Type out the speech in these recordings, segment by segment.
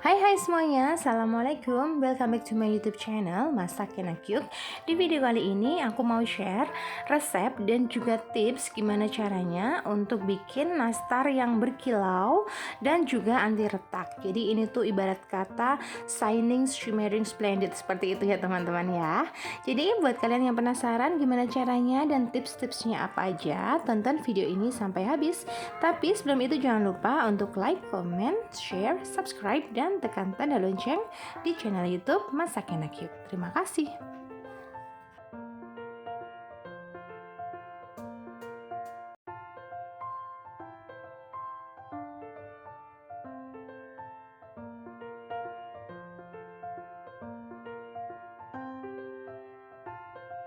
Hai semuanya, Assalamualaikum. Welcome back to my YouTube channel Masak Enak Yuk. Di video kali ini aku mau share resep dan juga tips gimana caranya untuk bikin nastar yang berkilau dan juga anti retak. Jadi ini tuh ibarat kata shining, shimmering, splendid, seperti itu ya teman-teman ya. Jadi buat kalian yang penasaran gimana caranya dan tips-tipsnya apa aja, tonton video ini sampai habis. Tapi sebelum itu jangan lupa untuk like, comment, share, subscribe, dan tekan tanda lonceng di channel YouTube Masak Enak Yuk. Terima kasih.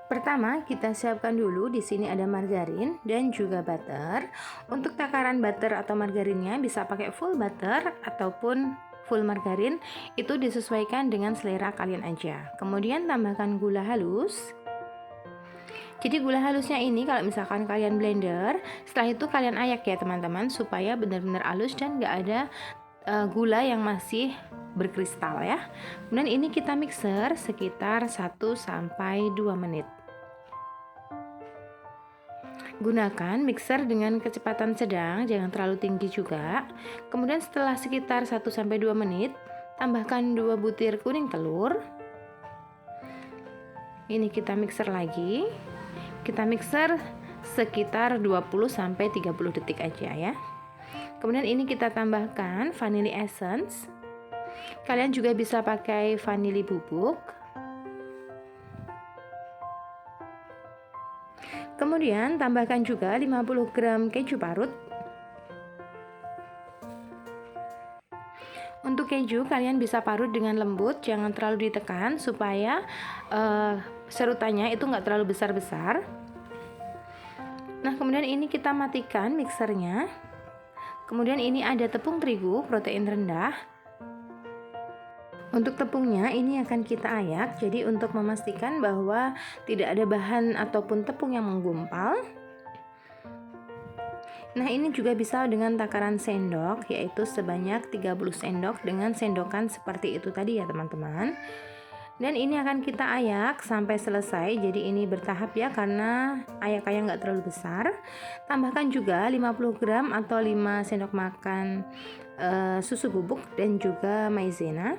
Pertama, kita siapkan dulu di sini ada margarin dan juga butter. Untuk takaran butter atau margarinnya bisa pakai full butter ataupun full margarin, itu disesuaikan dengan selera kalian aja. Kemudian tambahkan gula halus. Jadi gula halusnya ini kalau misalkan kalian blender, setelah itu kalian ayak ya teman-teman, supaya benar-benar halus dan nggak ada gula yang masih berkristal ya. Kemudian ini kita mixer sekitar 1-2 menit. Gunakan mixer dengan kecepatan sedang, jangan terlalu tinggi juga. Kemudian setelah sekitar 1-2 menit, tambahkan 2 butir kuning telur. Ini kita mixer lagi. Kita mixer sekitar 20-30 detik aja ya. Kemudian ini kita tambahkan vanilla essence. Kalian juga bisa pakai vanili bubuk. Kemudian tambahkan juga 50 gram keju parut. Untuk keju kalian bisa parut dengan lembut, jangan terlalu ditekan supaya serutannya itu nggak terlalu besar-besar. Nah kemudian ini kita matikan mixernya. Kemudian ini ada tepung terigu protein rendah. Untuk tepungnya ini akan kita ayak, jadi untuk memastikan bahwa tidak ada bahan ataupun tepung yang menggumpal. Nah ini juga bisa dengan takaran sendok, yaitu sebanyak 30 sendok dengan sendokan seperti itu tadi ya teman-teman. Dan ini akan kita ayak sampai selesai, jadi ini bertahap ya karena ayak-ayak nggak terlalu besar. Tambahkan juga 50 gram atau 5 sendok makan susu bubuk dan juga maizena.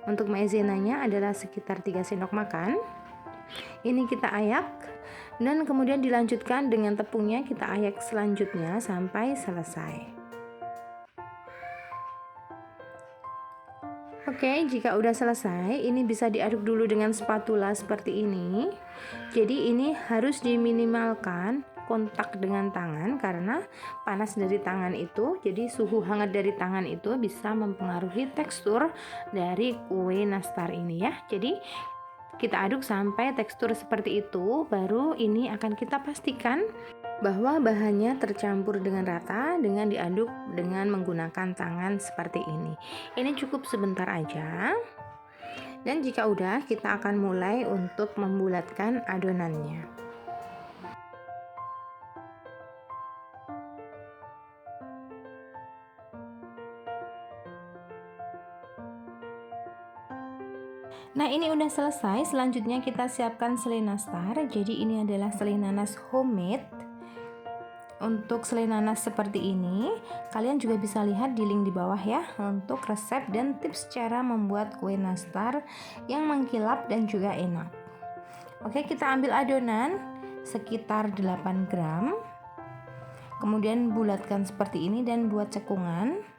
Untuk maizenanya adalah sekitar 3 sendok makan. Ini kita ayak dan kemudian dilanjutkan dengan tepungnya, kita ayak selanjutnya sampai selesai. Oke, jika udah selesai, ini bisa diaduk dulu dengan spatula seperti ini. Jadi ini harus diminimalkan kontak dengan tangan karena panas dari tangan itu, jadi suhu hangat dari tangan itu bisa mempengaruhi tekstur dari kue nastar ini ya. Jadi kita aduk sampai tekstur seperti itu, baru ini akan kita pastikan bahwa bahannya tercampur dengan rata dengan diaduk dengan menggunakan tangan seperti ini. Ini cukup sebentar aja. Dan jika udah, kita akan mulai untuk membulatkan adonannya. Nah ini udah selesai, selanjutnya kita siapkan selai nastar. Jadi ini adalah selai nanas homemade. Untuk selai nanas seperti ini, kalian juga bisa lihat di link di bawah ya untuk resep dan tips cara membuat kue nastar yang mengkilap dan juga enak. Oke, kita ambil adonan sekitar 8 gram. Kemudian bulatkan seperti ini dan buat cekungan.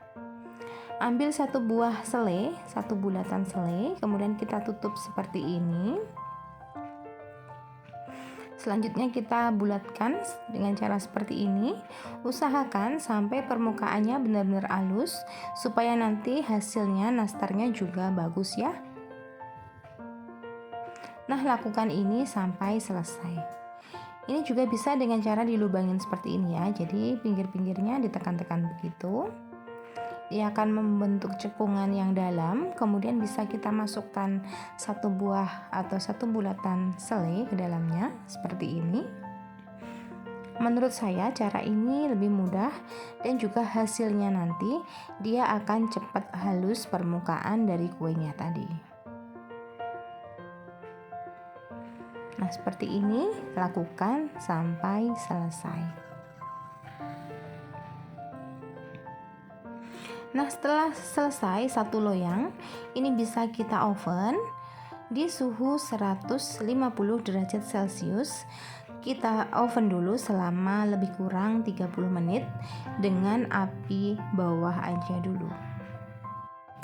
Ambil satu buah selai, satu bulatan selai, kemudian kita tutup seperti ini. Selanjutnya kita bulatkan dengan cara seperti ini. Usahakan sampai permukaannya benar-benar halus supaya nanti hasilnya nastarnya juga bagus ya. Nah, lakukan ini sampai selesai. Ini juga bisa dengan cara dilubangin seperti ini ya. Jadi pinggir-pinggirnya ditekan-tekan begitu. Dia akan membentuk cekungan yang dalam, kemudian bisa kita masukkan satu buah atau satu bulatan selai ke dalamnya seperti ini. Menurut saya cara ini lebih mudah dan juga hasilnya nanti dia akan cepat halus permukaan dari kuenya tadi. Nah, seperti ini lakukan sampai selesai. Nah, setelah selesai satu loyang, ini bisa kita oven di suhu 150 derajat Celcius. Kita oven dulu selama lebih kurang 30 menit dengan api bawah aja dulu.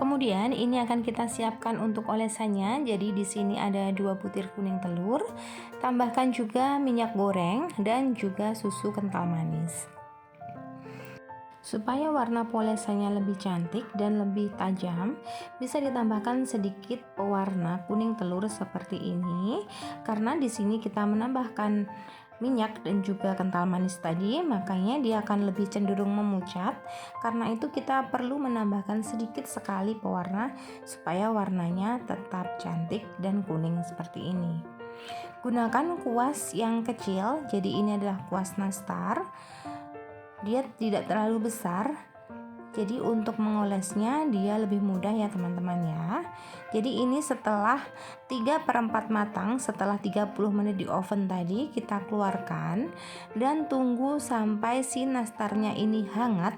Kemudian ini akan kita siapkan untuk olesannya. Jadi di sini ada 2 butir kuning telur, tambahkan juga minyak goreng dan juga susu kental manis. Supaya warna polesannya lebih cantik dan lebih tajam, bisa ditambahkan sedikit pewarna kuning telur seperti ini. Karena di sini kita menambahkan minyak dan juga kental manis tadi, makanya dia akan lebih cenderung memucat. Karena itu kita perlu menambahkan sedikit sekali pewarna supaya warnanya tetap cantik dan kuning seperti ini. Gunakan kuas yang kecil, jadi ini adalah kuas nastar. Dia tidak terlalu besar, jadi untuk mengolesnya dia lebih mudah ya teman-teman ya. Jadi ini setelah 3/4 matang, setelah 30 menit di oven tadi, kita keluarkan dan tunggu sampai si nastarnya ini hangat.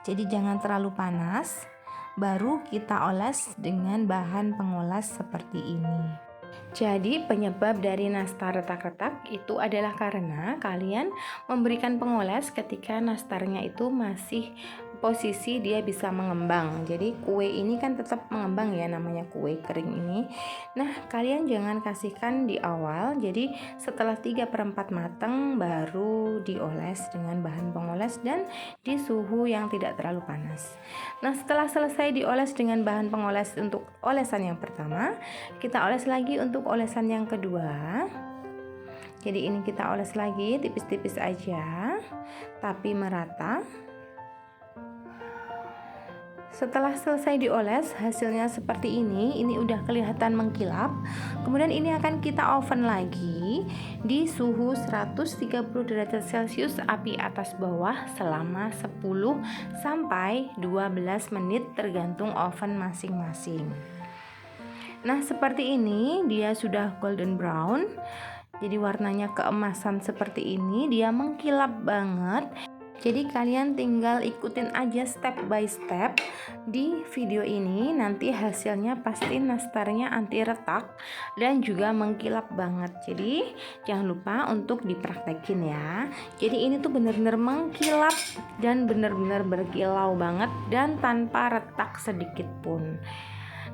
Jadi jangan terlalu panas, baru kita oles dengan bahan pengoles seperti ini. Jadi penyebab dari nastar retak-retak itu adalah karena kalian memberikan pengoles ketika nastarnya itu masih posisi dia bisa mengembang. Jadi kue ini kan tetap mengembang ya, namanya kue kering ini. Nah, kalian jangan kasihkan di awal. Jadi setelah 3/4 matang baru dioles dengan bahan pengoles dan di suhu yang tidak terlalu panas. Nah, setelah selesai dioles dengan bahan pengoles untuk olesan yang pertama, kita oles lagi untuk olesan yang kedua. Jadi ini kita oles lagi tipis-tipis aja, tapi merata. Setelah selesai dioles, hasilnya seperti ini udah kelihatan mengkilap. Kemudian ini akan kita oven lagi di suhu 130 derajat Celcius api atas bawah selama 10 sampai 12 menit tergantung oven masing-masing. Nah, seperti ini dia sudah golden brown. Jadi warnanya keemasan seperti ini, dia mengkilap banget. Jadi kalian tinggal ikutin aja step by step di video ini, nanti hasilnya pasti nastarnya anti retak dan juga mengkilap banget. Jadi jangan lupa untuk dipraktekin ya. Jadi ini tuh bener-bener mengkilap dan bener-bener berkilau banget dan tanpa retak sedikit pun.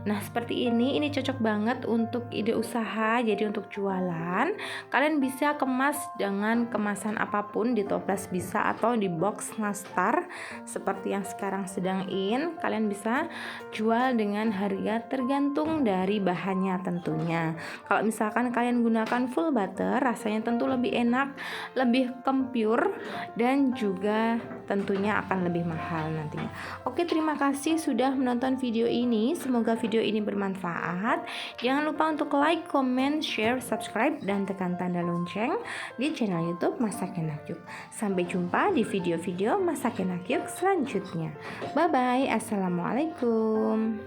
Nah, seperti ini cocok banget untuk ide usaha, jadi untuk jualan. Kalian bisa kemas dengan kemasan apapun, di toples bisa atau di box nastar seperti yang sekarang sedang in. Kalian bisa jual dengan harga tergantung dari bahannya tentunya. Kalau misalkan kalian gunakan full butter, rasanya tentu lebih enak, lebih kempur dan juga tentunya akan lebih mahal nantinya. Oke, terima kasih sudah menonton video ini. Semoga video ini bermanfaat. Jangan lupa untuk like, comment, share, subscribe, dan tekan tanda lonceng di channel YouTube Masak Enak Yuk. Sampai jumpa di video-video Masak Enak Yuk selanjutnya. Bye-bye. Assalamualaikum.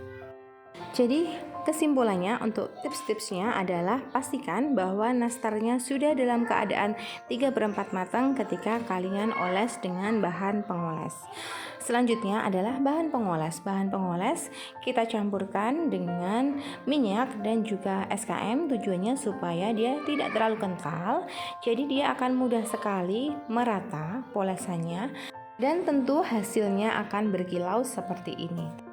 Jadi kesimpulannya untuk tips-tipsnya adalah pastikan bahwa nastarnya sudah dalam keadaan 3/4 matang ketika kalian oles dengan bahan pengoles. Selanjutnya adalah bahan pengoles. Bahan pengoles kita campurkan dengan minyak dan juga SKM, tujuannya supaya dia tidak terlalu kental. Jadi dia akan mudah sekali merata polesannya dan tentu hasilnya akan berkilau seperti ini.